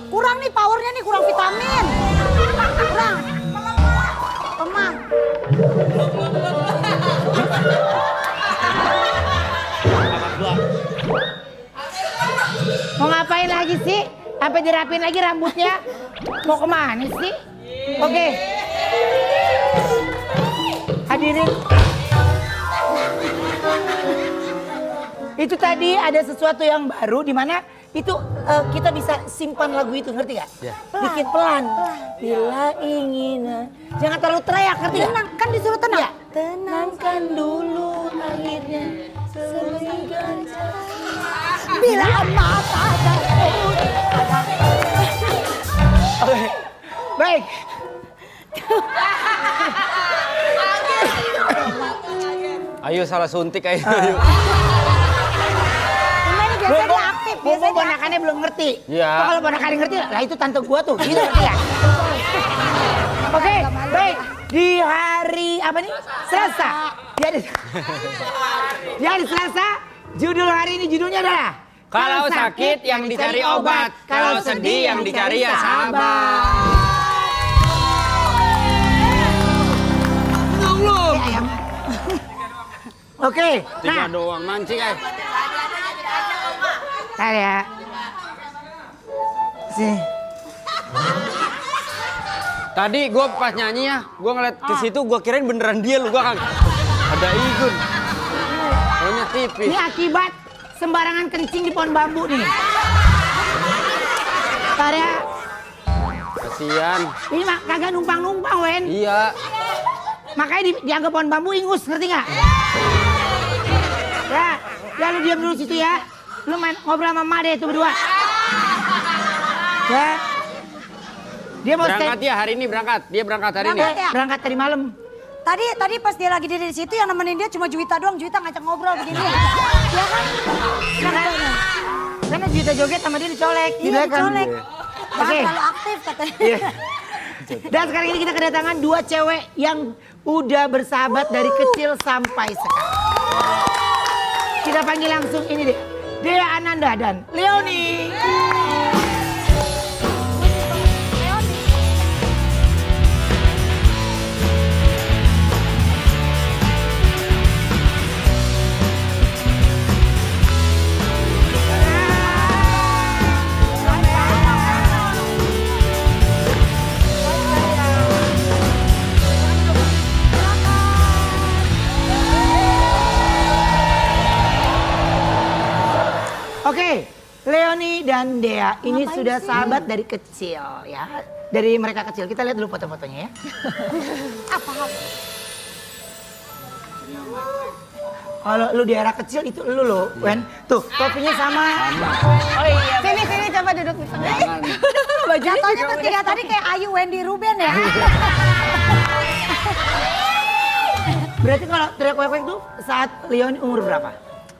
kurang nih powernya nih, kurang vitamin. Kurang. Lemah. Mau ngapain lagi sih? Sampai dirapin lagi rambutnya? Mau kemana sih? Oke. Hadirin. Itu tadi ada sesuatu yang baru di mana itu kita bisa simpan lagu itu, ngerti gak? Ya. Dikit pelan. Bila ingin, jangan terlalu teriak, ngerti gak? Tenang, kan disuruh tenang. Ya. Tenangkan dulu akhirnya selingkan. Bila mata takut. Oke, baik. Ayo salah suntik ayo. Ini biasanya dia aktif, biasanya dia Ponakannya belum ngerti. Iya. Oh, kalau ponakannya ngerti, lah itu tante gua tuh. Gitu ngerti gak? Oke, baik. Di hari apa nih? Selasa. Jadi Selasa, judul hari ini judulnya adalah Kalau sakit yang dicari obat, kalau sedih yang dicari ya sabar. Belum. Oke, Tiga nah, doang mancing aja. ntar ya. Sih. Tadi gue pas nyanyi ya, gue ngeliat ke situ, gue kirain beneran dia lu, gue kan ada Igun. Pokoknya tipis. Ini akibat sembarangan kencing di pohon bambu nih. Ntar ya. Kasian. Ini mah kagak numpang-numpang, Wen. Iya. Makanya dianggap pohon bambu ingus, ngerti nggak? Ya lu diam dulu situ ya. Lu main ngobrol sama Made itu berdua. Ya. Dia mau Berangkat ya hari ini berangkat. Dia berangkat hari ini. Berangkat ya? berangkat tadi malam. Tadi pas dia lagi di situ yang nemenin dia cuma Juwita doang. Juwita ngajak ngobrol begini. Iya kan? Karena Juwita joget sama dia dicolek. di Iya belakang. dicolek. Oke. Jangan terlalu aktif katanya. Iya. Dan sekarang ini kita kedatangan dua cewek yang udah bersahabat dari kecil sampai sekarang. Kita panggil langsung ini deh. Dea Ananda dan Leoni. Oke, Leoni dan Dea ini Ngapain sudah sih? sahabat dari kecil ya. Dari mereka kecil. Kita lihat dulu foto-fotonya ya. Apa? Kalau lu di era kecil itu lu loh, Wen. Tuh, topinya sama. Oh iya. Sini coba duduk di tengah. Jangan. Jatuhnya bertiga tadi kayak Ayu, Wendy, Ruben ya. Berarti kalau teriak wek tuh saat Leoni umur berapa?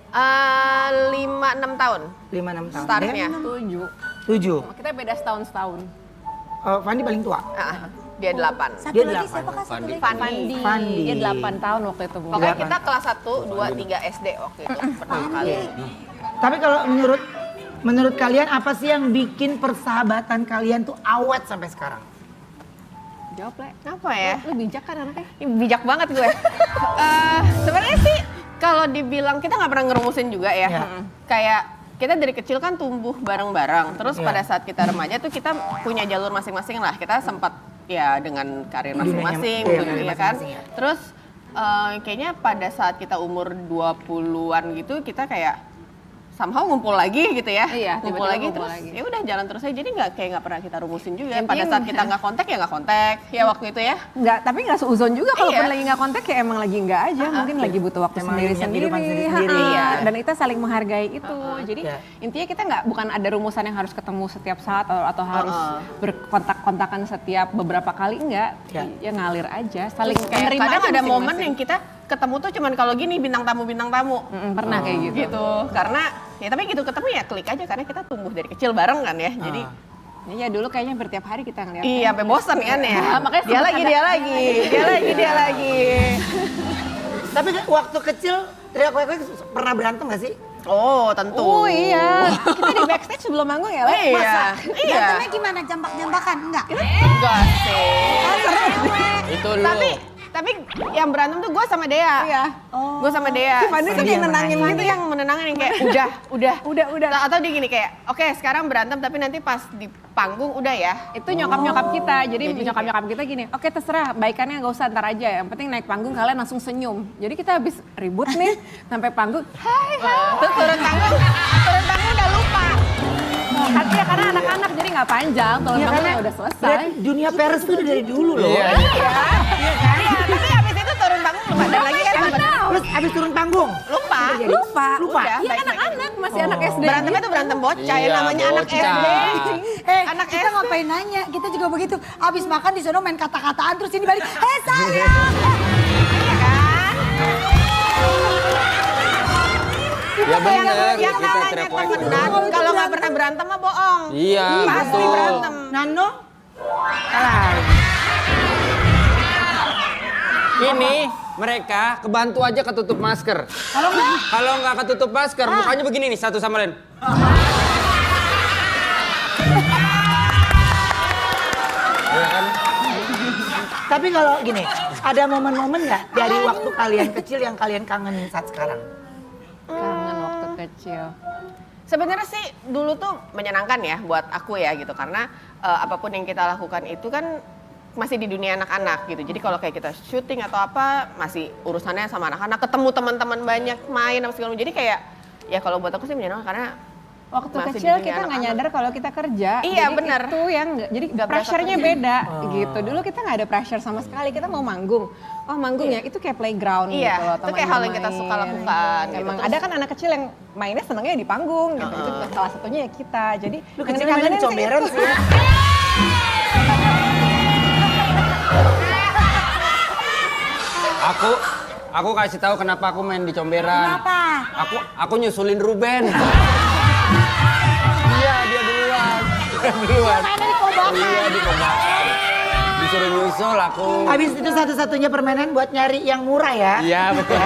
5-6 tahun 5-6 tahun. startnya. 7. Kita beda setahun. Fandi paling tua. Dia 8. Satu Dia lagi 8. siapa kah? Satu lagi. Fandi. Dia 8 tahun waktu itu, Bu. Pokoknya Delapan. kita kelas 1, 2, 3 SD waktu itu pertama kali. Tapi kalau menurut kalian apa sih yang bikin persahabatan kalian tuh awet sampai sekarang? Jawab, Le. Kenapa ya? Lu bijak kan anaknya? Ih, bijak banget gue. Sebenarnya sih kalau dibilang kita nggak pernah ngerumusin juga ya. Ya. Kayak kita dari kecil kan tumbuh bareng-bareng. Terus Ya. pada saat kita remaja tuh kita punya jalur masing-masing lah. Kita sempat ya dengan karir Dunianya- masing-masing, iya, gitu, karir ya kan. masing-masing, ya. Terus kayaknya pada saat kita umur 20-an gitu kita kayak somehow ngumpul lagi gitu ya. Iya, ngumpul tiba-tiba lagi ngumpul terus lagi. ya udah jalan terus aja. Jadi nggak pernah kita rumusin juga. Intinya Pada saat kita nggak kontak ya nggak kontak. Ya waktu itu ya. Nggak, tapi nggak seuzon juga kalau Iya. lagi nggak kontak ya emang lagi nggak aja. Mungkin lagi butuh waktu Emang sendiri punya sendiri. kehidupan sendiri-sendiri. Iya. Dan kita saling menghargai itu. Jadi Iya. intinya kita nggak, bukan ada rumusan yang harus ketemu setiap saat atau harus berkontak-kontakan setiap beberapa kali, enggak. Iya. Ya ngalir aja. Saling Kayak menerima kadang aja ada momen masing-masing. yang kita ketemu tuh cuman kalau gini bintang tamu. Pernah kayak gitu. Gitu. Karena ya tapi gitu ketemu ya klik aja karena kita tumbuh dari kecil bareng kan ya. Jadi Ya dulu kayaknya hampir tiap hari kita ngeliat. iya sampai bosan kan ya. Makanya dia lagi, dia lagi. Tapi waktu kecil teriak wek pernah berantem gak sih? Oh, tentu. Oh iya, kita di backstage sebelum manggung ya, Le? Iya. Iya. Berantemnya gimana? Jambak-jambakan? Enggak? Enggak sih. Itu lu. Tapi yang berantem tuh gue sama Dea. Iya. Gue sama Dea. Fanny tuh kayak nenangin gitu yang menenangin yang kayak udah. Atau dia gini kayak, oke sekarang berantem tapi nanti pas di panggung udah ya. Itu nyokap-nyokap kita, jadi nyokap-nyokap kita gini, oke terserah, baikannya nggak usah ntar aja, yang penting naik panggung kalian langsung senyum. Jadi kita habis ribut nih, sampai panggung, hai. Terus turun panggung udah lupa. Ya karena anak-anak jadi nggak panjang, kalau Iya, panggung karena udah selesai. berarti dunia pers tuh udah dari dulu loh. Iya. Iya kan? Iya, tapi habis itu turun panggung lupa. Dan lagi kan Terus abis turun panggung, lupa. Lupa. Lupa? Udah, Iya baik-baik. anak-anak, masih anak SD. Berantemnya tuh berantem bocah ya Iya, namanya anak bocah. SD. Anak kita ngapain nanya? Kita juga begitu. Abis makan di sono main kata-kataan terus ini balik, sayang. Iya kan? Ya bener, Yang kita namanya teriak-teriak. temenan, kalau nggak pernah berantem mah bohong. Iya, Pasti betul. berantem. Nano, kalah. Ini mereka kebantu aja ketutup masker. Kalau nggak ketutup masker, mukanya begini nih satu sama lain. Ya kan? Tapi kalau gini, ada momen-momen nggak dari waktu kalian kecil yang kalian kangenin saat sekarang? Kangen waktu kecil. Sebenarnya sih dulu tuh menyenangkan ya buat aku ya gitu karena apapun yang kita lakukan itu kan masih di dunia anak-anak gitu. Jadi kalau kayak kita syuting atau apa masih urusannya sama anak-anak, ketemu teman-teman banyak, main apa segala macam. Jadi kayak ya kalau buat aku sih menyenangkan karena Waktu masih di kecil dunia kita nggak anak-anak. nyadar kalau kita kerja. Iya, jadi benar. Itu yang jadi Nggak berasa pressure-nya kerja. beda gitu. Dulu kita nggak ada pressure sama sekali. Kita mau manggung. Oh manggung ya, itu kayak playground Iya, gitu loh. itu kayak hal yang kita suka lakukan, gitu. Emang Terus- ada kan anak kecil yang mainnya senengnya di panggung gitu. Itu salah satunya ya kita. Jadi Lu yang kecil dikangenin mainnya sih comberan itu. sih ya. Aku kasih tahu kenapa aku main di comberan. Kenapa? Aku nyusulin Ruben. Iya, dia duluan. Mainnya di kobakan. Iya, di kobakan. Disuruh nyusul aku. Abis itu satu-satunya permainan buat nyari yang murah ya. Iya, betul.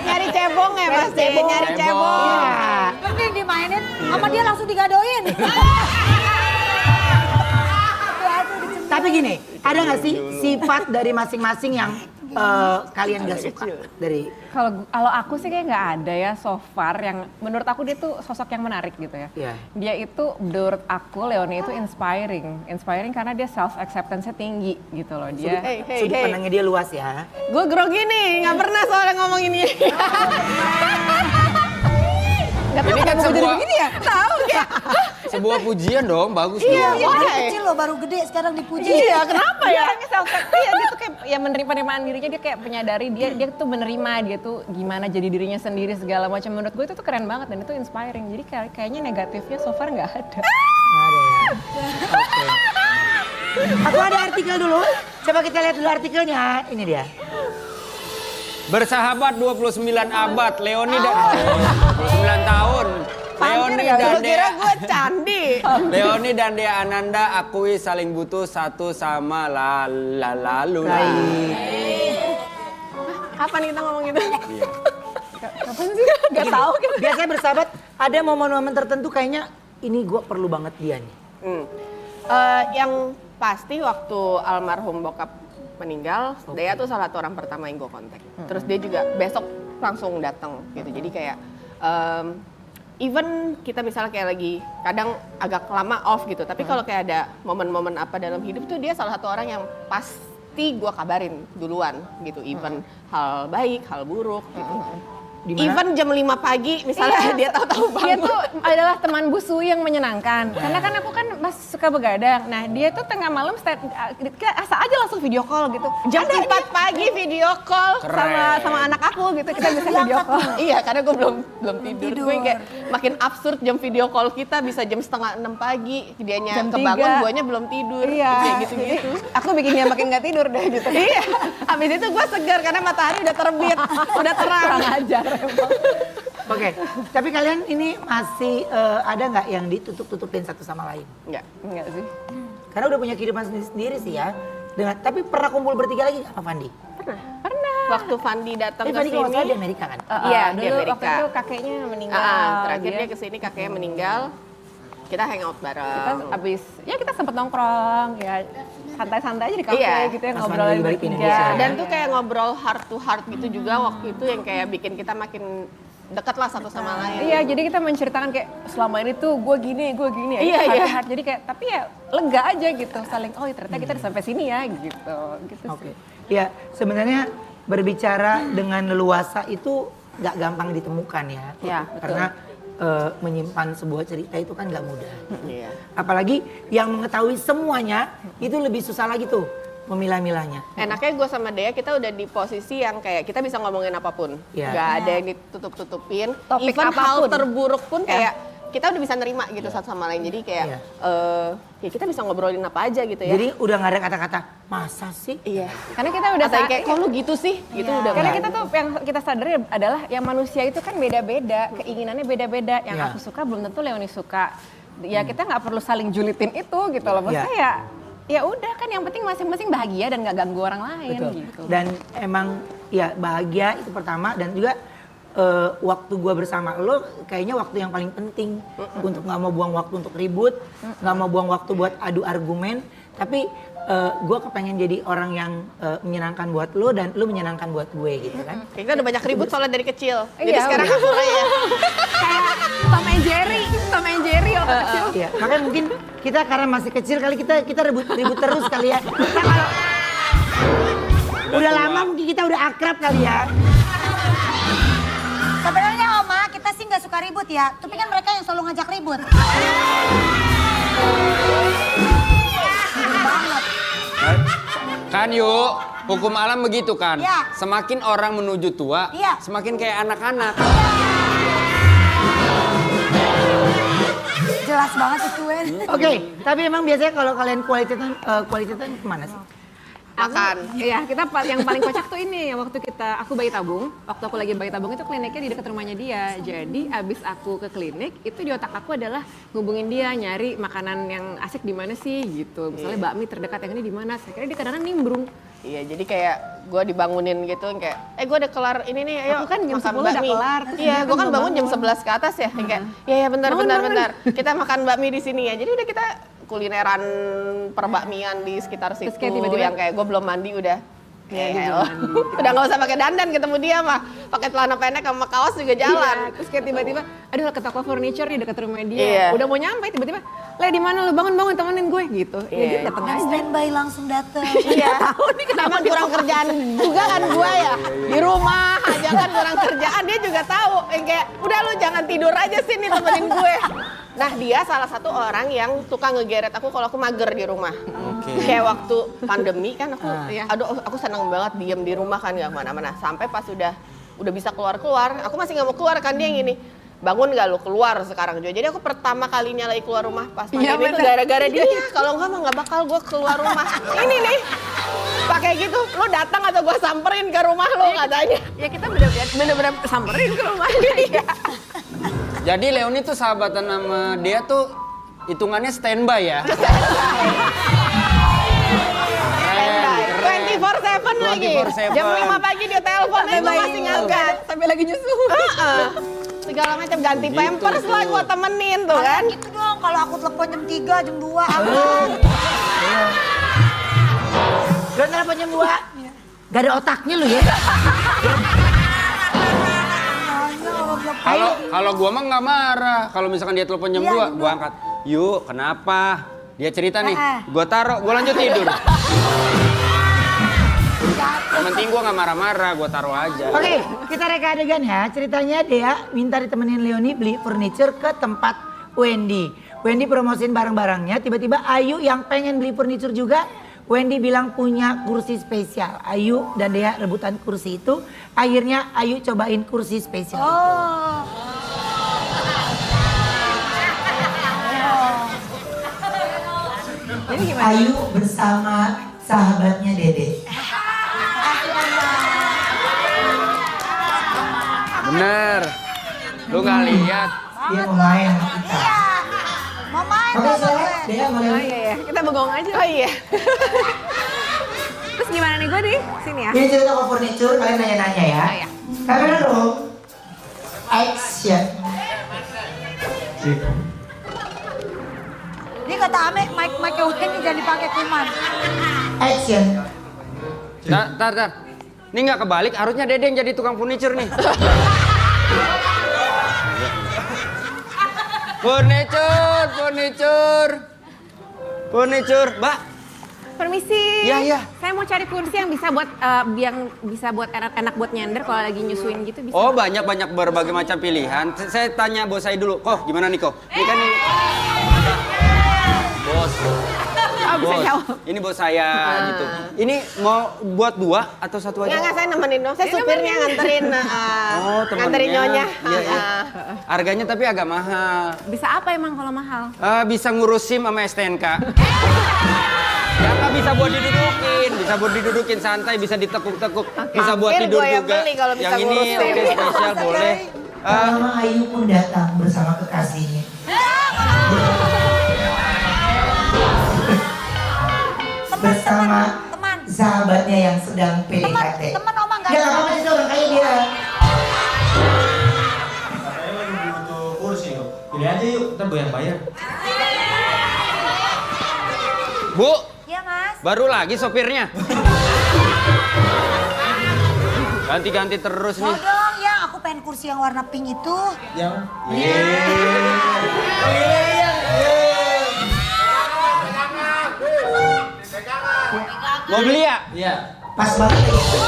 nyari cebong ya pasti, nyari Cebong. cebong. Iya. Ini yang dimainin, sama dia langsung digadoin. Tapi gini, ada nggak sih sifat dari masing-masing yang kalian gak suka dari? Kalau aku sih kayak nggak ada ya so far yang menurut aku dia tuh sosok yang menarik gitu ya. Iya. Dia itu menurut aku Leonie itu inspiring karena dia self acceptance-nya tinggi gitu loh dia. Hey, Sudut pandangnya dia luas ya. Gue grogi nih, nggak pernah soalnya ngomong ini. Ini kan sebuah Tahu nggak? sebuah pujian dong, bagus Iya, dong. iya. Dia kecil loh, baru gede sekarang dipuji. Iya, kenapa Dia ya? orangnya self acceptance dia tuh kayak ya penerimaan dirinya dia kayak menyadari dia tuh menerima dia tuh gimana jadi dirinya sendiri segala macam menurut gue itu tuh keren banget dan itu inspiring jadi kayaknya negatifnya so far nggak ada. Nggak ada ya. Oke. Aku ada artikel dulu. Coba kita lihat dulu artikelnya. Ini dia. Bersahabat 29 abad, Leonie dan 29 tahun. Leonie dan Gue kira Dea, gue candi. Leonie dan Dea Ananda akui saling butuh satu sama lalu. Kapan kita ngomong gitu? Kapan sih? Gak tahu kan. Biasanya bersahabat ada momen-momen tertentu kayaknya ini gue perlu banget dia nih. Yang pasti waktu almarhum bokap meninggal, Dea tuh salah satu orang pertama yang gue kontak. Terus dia juga besok langsung datang gitu. Jadi kayak even kita misalnya kayak lagi kadang agak lama off gitu. Tapi kalau kayak ada momen-momen apa dalam hidup tuh dia salah satu orang yang pasti gue kabarin duluan gitu. Even hal baik, hal buruk gitu. Dimana? Even jam 5 pagi misalnya dia tahu-tahu Dia bangun. tuh adalah teman busu yang menyenangkan. Karena kan aku kan masih suka begadang. Nah dia tuh tengah malam asa aja langsung video call gitu. Jam 4 pagi video call sama anak aku gitu kita bisa video call. Iya, karena gue belum tidur. Gue kayak makin absurd jam video call kita bisa jam 5:30 pagi. Dianya Jam kebangun, 3. guanya belum tidur. Iya. Kayak gitu-gitu. Aku bikin dia makin gak tidur deh gitu. Iya. Habis itu gue segar karena matahari udah terbit, udah terang. Kurang ajar emang. Oke, tapi kalian ini masih ada nggak yang ditutup-tutupin satu sama lain? Enggak sih. Karena udah punya kehidupan sendiri-sendiri sih ya. Tapi pernah kumpul bertiga lagi nggak sama Fandi? Pernah. waktu Fandi datang ke Fandi kalau nggak salah di sini. Amerika kan? Iya, di dulu Amerika. waktu itu kakeknya meninggal. Terakhir dia kesini kakeknya meninggal. Kita hangout Kita bareng. abis, ya kita sempet nongkrong, ya santai-santai aja di kafe Iya. gitu ya, Pas ngobrol Fandi balik ke Indonesia. Dan tuh kayak ngobrol heart to heart gitu juga waktu itu yang kayak bikin kita makin dekat lah satu sama lain. Iya, jadi kita menceritakan kayak selama ini tuh gue gini, ya, Iya, heart to iya. heart. Jadi kayak, tapi ya lega aja gitu, saling, oh ternyata kita udah sampai sini ya gitu. Gitu Oke. sih. Ya, sebenarnya berbicara dengan leluasa itu nggak gampang ditemukan ya. Ya, betul. Karena menyimpan sebuah cerita itu kan nggak mudah. Iya. Apalagi yang mengetahui semuanya itu lebih susah lagi tuh memilah-milahnya. Enaknya gue sama Dea kita udah di posisi yang kayak kita bisa ngomongin apapun. Iya. Gak ada yang ditutup-tutupin. Topik Even hal apapun. terburuk pun kayak kita udah bisa nerima gitu satu sama lain. Jadi kayak Iya. ya kita bisa ngobrolin apa aja gitu ya. Jadi udah nggak ada kata-kata masa sih? iya. Karena kita udah Atau yang kayak kok lu gitu sih? Gitu udah Karena nggak. kita tuh yang kita sadari adalah yang manusia itu kan beda-beda, keinginannya beda-beda. Yang Iya. aku suka belum tentu Leoni suka. Ya kita nggak perlu saling julitin itu gitu loh. Maksudnya Iya. ya udah kan yang penting masing-masing bahagia dan nggak ganggu orang lain Betul. gitu. Dan emang ya bahagia itu pertama dan juga waktu gua bersama lo kayaknya waktu yang paling penting untuk nggak mau buang waktu untuk ribut, nggak mau buang waktu buat adu argumen, tapi gua kepengen jadi orang yang menyenangkan buat lo dan lo menyenangkan buat gue gitu kan. Kita udah banyak ribut soalnya dari kecil. Jadi Iya, sekarang udah. akur aja. Kayak Tom and Jerry waktu kecil. Iya, makanya mungkin kita karena masih kecil kali kita ribut terus kali ya. Kita kalau udah lama mungkin kita udah akrab kali ya. Sebenarnya Oma, kita sih nggak suka ribut ya. Tapi kan mereka yang selalu ngajak ribut. Banget. Kan yuk, hukum alam begitu kan. Iya. Semakin orang menuju tua, Iya. semakin kayak anak-anak. Jelas banget itu, Wen. Oke, tapi emang biasanya kalau kalian quality time kemana sih? Makan. Iya, yang paling kocak tuh ini waktu aku bayi tabung. Waktu aku lagi bayi tabung itu kliniknya di dekat rumahnya dia. Jadi abis aku ke klinik, itu di otak aku adalah ngubungin dia, nyari makanan yang asik di mana sih gitu. Misalnya bakmi terdekat yang ini di mana. Saya kira dia kadang-kadang nimbrung. Iya, jadi kayak gue dibangunin gitu kayak, gue udah kelar ini nih, ayo Aku kan jam makan 10 udah bakmi. kelar, terus Iya, dia gue kan kan belum bangun jam bangun. 11 ke atas ya, kayak, ya bentar, kita makan bakmi di sini ya. Jadi udah kita kulineran perbakmian di sekitar situ, kayak tiba-tiba- yang kayak gue belum mandi udah. Iya, Ya, dia elah. belum mandi. Udah nggak usah pakai dandan ketemu dia mah, pakai celana pendek sama kaos juga jalan. Iya, terus kayak tiba-tiba, aduh ke toko furniture nih dekat rumah dia. Iya. Udah mau nyampe tiba-tiba, Le di mana lu bangun temenin gue gitu. Iya, dia datang Kan aja. standby langsung datang. Iya, emang kurang kerjaan juga kan gue ya. Di rumah aja kan kurang kerjaan, dia juga tahu. Yang kayak, udah lu jangan tidur aja sini temenin gue. Nah dia salah satu orang yang suka ngegeret aku kalau aku mager di rumah. Kayak waktu pandemi kan aku seneng banget diem di rumah kan gak kemana-mana. Sampai pas udah bisa keluar-keluar, aku masih gak mau keluar kan dia yang gini. Bangun gak lu keluar sekarang juga. Jadi aku pertama kalinya lagi keluar rumah pas pandemi Iya, itu bener. gara-gara dia. Kalau enggak mah gak bakal gue keluar rumah. Ini nih, pakai gitu, lu datang atau gue samperin ke rumah lu katanya. Ya kita bener-bener samperin ke rumahnya. Iya. Jadi Leoni tuh sahabatan sama dia tuh hitungannya standby ya. Keren, 24/7 lagi. 24/7. Jam 5 pagi dia telepon, gue masih ngangkat. Sampai lagi nyusu. Segala macam ganti Gitu pampers lah tuh. gue temenin tuh kan. Gitu dong, kalau aku telepon jam 3, jam 2, aku Lo telepon jam 2? Gak ada otaknya lu ya? Kalau gua mah nggak marah. Kalau misalkan dia telepon jam 2, gua angkat. Yuk, kenapa? Dia cerita nih, gua taruh, gua lanjut tidur. Yang penting gua nggak marah-marah, gua taruh aja. Oke, kita reka adegan ya. Ceritanya Dea minta ditemenin Leoni beli furniture ke tempat Wendy. Wendy promosiin barang-barangnya, tiba-tiba Ayu yang pengen beli furniture juga. Wendy bilang punya kursi spesial. Ayu dan Dea rebutan kursi itu. Akhirnya Ayu cobain kursi spesial itu. Jadi gimana? Ayu bersama sahabatnya Dede. Bener. Lu nggak lihat? Dia mau main sama kita. mau main Oke, sama saya gue. Dea boleh. Oh iya, kita bengong aja. Oh iya. Terus gimana nih gue di sini ya? Ini cerita toko furniture, kalian nanya-nanya ya. Oh, iya. Kamera dong. Action. Ini kata Ame, mic ini jangan dipakai kuman. Action. Tar. Ini nggak kebalik, harusnya Dede yang jadi tukang furniture nih. Furniture, Mbak. Permisi. Iya. Saya mau cari kursi yang bisa buat enak buat nyender kalau lagi nyusuin gitu bisa. Oh, banyak berbagai macam pilihan. Saya tanya bos saya dulu. Kok gimana nih, Kok? Ini kan ini. Bos. Oh, bisa Bos, jawab. ini bos saya gitu. Ini mau buat 2 atau 1 aja? Enggak, saya nemenin dong. Saya supirnya nganterin temennya. nganterin nyonya. Iya. Harganya tapi agak mahal. Bisa apa emang kalau mahal? Bisa ngurus SIM sama STNK. Ya nggak bisa buat didudukin santai, bisa ditekuk-tekuk, bisa buat Hampir tidur gua yang juga. beli kalau bisa Yang ini ngurus SIM. oke spesial boleh. Mama Ayu pun datang bersama kekasihnya. Bersama Teman. sahabatnya yang sedang PDKT. Teman Oma nggak Gak ada. apa-apa sih orang kaya dia. Katanya lagi butuh kursi kok. Pilih aja yuk, ntar gue yang bayar. Bu, Iya Mas. baru lagi sopirnya. Ganti-ganti terus Mau nih. dong ya, aku pengen kursi yang warna pink itu. Yang Mau beli ya? Iya. Pas banget lagi.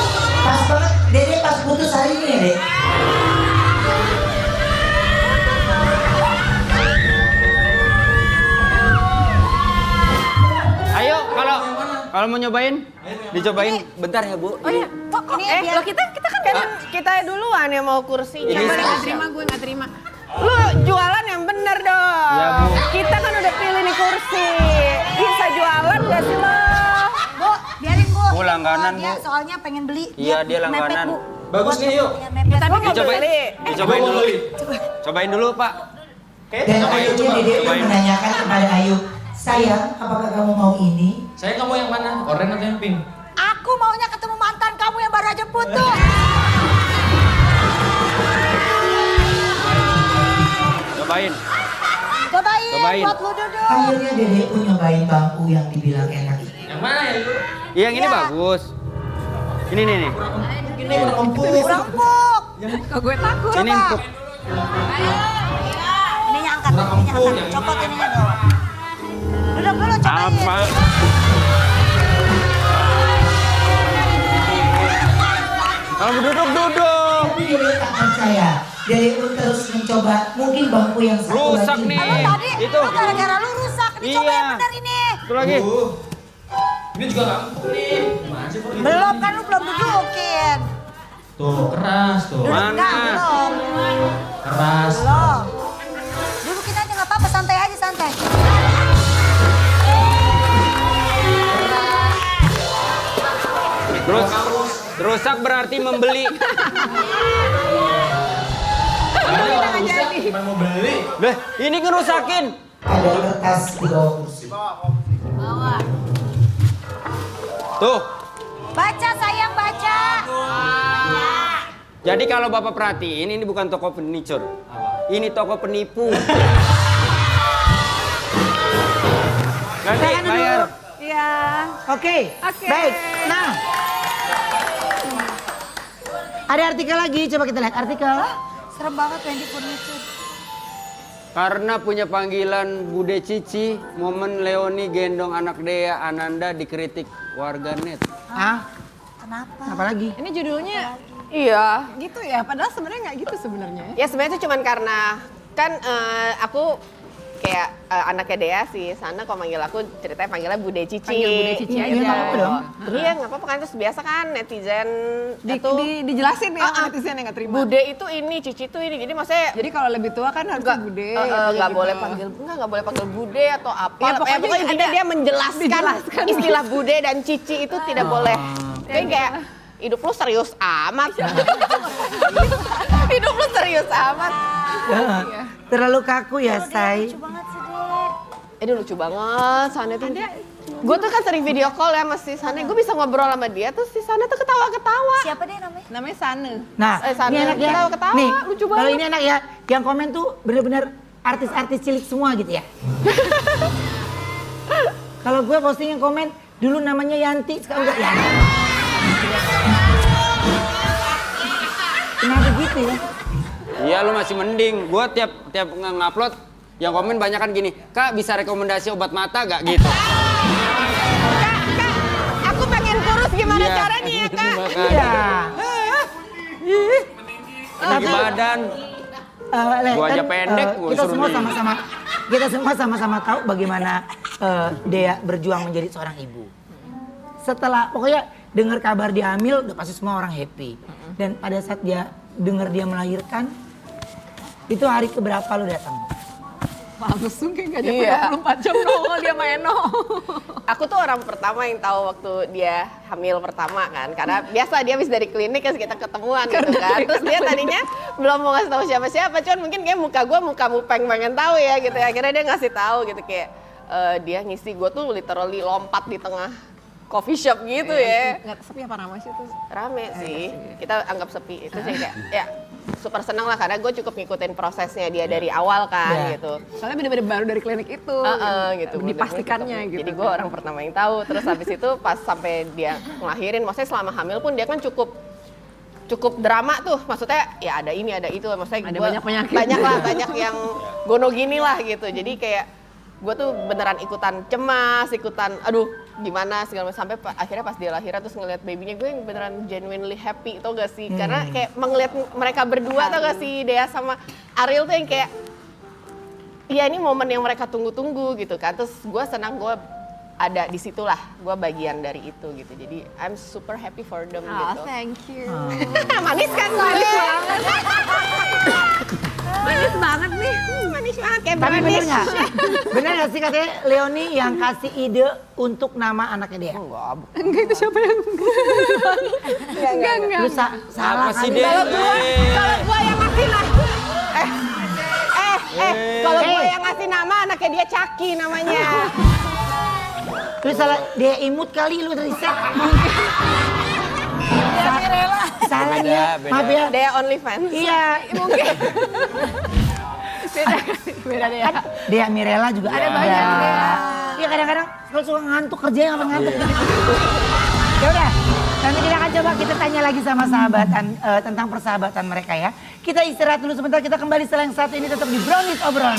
Pas banget. Dede pas putus hari ini ya, Dek. Ayo, kalau mau nyobain, dicobain bentar ya, Bu. Oh iya. Kok Ini loh kita kan Kan kita duluan yang mau kursinya. Ini nggak terima, gue nggak terima. Lu jualan yang bener dong. Ya, Bu. Kita kan udah pilih nih kursi. Bisa jualan gak sih lo? Bu, biarin Bu. Bu, langganan, Dia Bu. soalnya pengen beli. Iya, dia mepet, langganan. Bu. Bagus nih, yuk. Punya mepet. Tapi mau Dicobain, beli. dicobain Gua mau dulu. beli. Cobain dulu, Pak. Dan akhirnya Dede pun menanyakan kepada Ayu, sayang, apakah kamu mau ini? Saya kamu yang mana? Oranye atau yang pink? Aku maunya ketemu mantan kamu yang baru aja putus. Cobain. Cobain, buat lu duduk. Akhirnya Dede pun nyobain bangku yang dibilang enak itu. Yang mana ya yuk? Yang ini Iya. bagus. Ini nih. Ini udah empuk. Kurang empuk. Kok gue takut. Ini empuk. Ininya angkat, Kurang ininya empuk, angkat. yang Copot ininya dong. Duduk dulu, cobain. Apa? Kalau duduk. Tapi Dede tak percaya. Dede pun terus mencoba, mungkin bangku yang satu Rusak lagi. nih. Lu tadi, Itu. lu gara-gara lu rusak. Ini coba Iya. yang benar ini. Itu lagi. Ini juga nggak empuk nih. Gimana sih kok gitu? Belum kan lu belum dudukin. Tuh, keras tuh. Duduk Mana? enggak, belum. Keras. Belum. Dudukin aja nggak apa-apa, santai aja santai. Terus rusak berarti membeli. Ada orang rusak, cuma mau beli. Deh, ini ngerusakin. Ada kertas di bawah kursi. Tuh. Baca sayang, baca. Jadi kalau Bapak perhatiin, ini bukan toko furniture. Ini toko penipu. Nanti bayar. Iya. Oke, Oke. baik. Nah, ada artikel lagi, coba kita lihat artikel. Serem banget Wendy Furniture. Karena punya panggilan Bude Cici, momen Leoni gendong anak Dea Ananda dikritik warganet. Ah, Kenapa? apa lagi? Ini judulnya Iya. gitu ya, padahal sebenarnya nggak gitu sebenarnya. Ya sebenarnya itu cuman karena kan aku kayak anaknya Dea sih, sana kalau manggil aku ceritanya panggilnya Bude Cici. Panggil Bude Cici Iya, aja. nggak apa-apa dong. Iya nggak apa-apa kan, terus biasa kan netizen Dijelasin ya Ah, ah. netizen yang nggak terima. Bude itu ini, Cici itu ini, jadi maksudnya Jadi kalau lebih tua kan harus Bude. nggak gitu. boleh panggil Bude atau apa. Ya, pokoknya intinya dia menjelaskan dijelaskan. istilah Bude dan Cici itu tidak boleh. Kayak hidup lu serius amat. Hidup lu serius amat. Terlalu kaku ya, Dia Say. lucu banget sih, Dek. Ini lucu banget, sana tuh. Ada Gue tuh kan sering video call ya sama si Sana, gue bisa ngobrol sama dia, terus si Sana tuh ketawa-ketawa. Siapa deh namanya? Namanya Sane. Nah, Sana ini enak ya. ketawa-ketawa, Nih, lucu kalau banget. ini enak ya, yang komen tuh bener-bener artis-artis cilik semua gitu ya. Kalau gue posting yang komen, dulu namanya Yanti, sekarang udah Yanti. Kenapa gitu ya? Iya lu masih mending. Gua tiap ngupload yang komen banyak kan gini, Kak bisa rekomendasi obat mata gak gitu? Kak, aku pengen kurus gimana Iya, caranya ya Kak? makanya. Iya. Tinggi badan. Le, Gua aja kan, pendek, gua kita suruh semua nih. sama-sama tahu bagaimana Dea berjuang menjadi seorang ibu. Setelah pokoknya dengar kabar dia hamil, udah pasti semua orang happy. Dan pada saat dia dengar dia melahirkan, itu hari keberapa lu datang? Langsung kayak gak nyampe Iya. 24 jam nongol dia main Aku tuh orang pertama yang tahu waktu dia hamil pertama kan, karena biasa dia habis dari klinik kan kita ketemuan gitu kan. Terus dia tadinya belum mau ngasih tahu siapa-siapa, cuman mungkin kayak muka mupeng pengen tahu ya gitu ya. Akhirnya dia ngasih tahu gitu kayak dia ngisi gue tuh literally lompat di tengah coffee shop gitu ya. Nggak sepi apa ramai sih itu? Rame sih, kita anggap sepi. Itu sih kayak ya super seneng lah karena gue cukup ngikutin prosesnya dia dari awal kan gitu. Soalnya bener-bener baru dari klinik itu. Gitu. Dipastikannya gitu. Jadi gue orang pertama yang tahu. Terus habis itu pas sampai dia ngelahirin, maksudnya selama hamil pun dia kan cukup drama tuh. Maksudnya ya ada ini ada itu. Maksudnya Ada gua, banyak penyakit. banyak yang gono gini lah gitu. Jadi kayak gue tuh beneran ikutan cemas, aduh gimana segala macam sampai akhirnya pas dia lahiran terus ngeliat babynya gue yang beneran genuinely happy tau gak sih? Karena kayak ngeliat mereka berdua tau gak sih Dea sama Ariel tuh yang kayak iya ini momen yang mereka tunggu-tunggu gitu kan. Terus gue senang gue ada di situlah, gue bagian dari itu gitu. Jadi I'm super happy for them gitu. Thank you. Manis kan gue? Manis banget nih. Manis banget kayak Tapi bener manis. nggak? Bener nggak sih katanya Leoni yang kasih ide untuk nama anaknya Dea? Enggak, itu siapa yang enggak. Lu salah Apa sih kali. Dea? Kalau gue yang ngasih lah. Kalau gue yang ngasih nama anaknya dia Caki namanya. Lu salah, Dea imut kali lu riset. Salah dia, Beda. maaf ya. Dea OnlyFans. Iya, mungkin. Beda deh. Kan Dea Mirella juga ada. banyak Dea. Iya kadang-kadang kalau suka ngantuk kerjanya apa ngantuk. Ya udah, nanti kita akan coba kita tanya lagi sama sahabatan tentang persahabatan mereka ya. Kita istirahat dulu sebentar, kita kembali setelah yang satu ini tetap di Brownies Obrolan.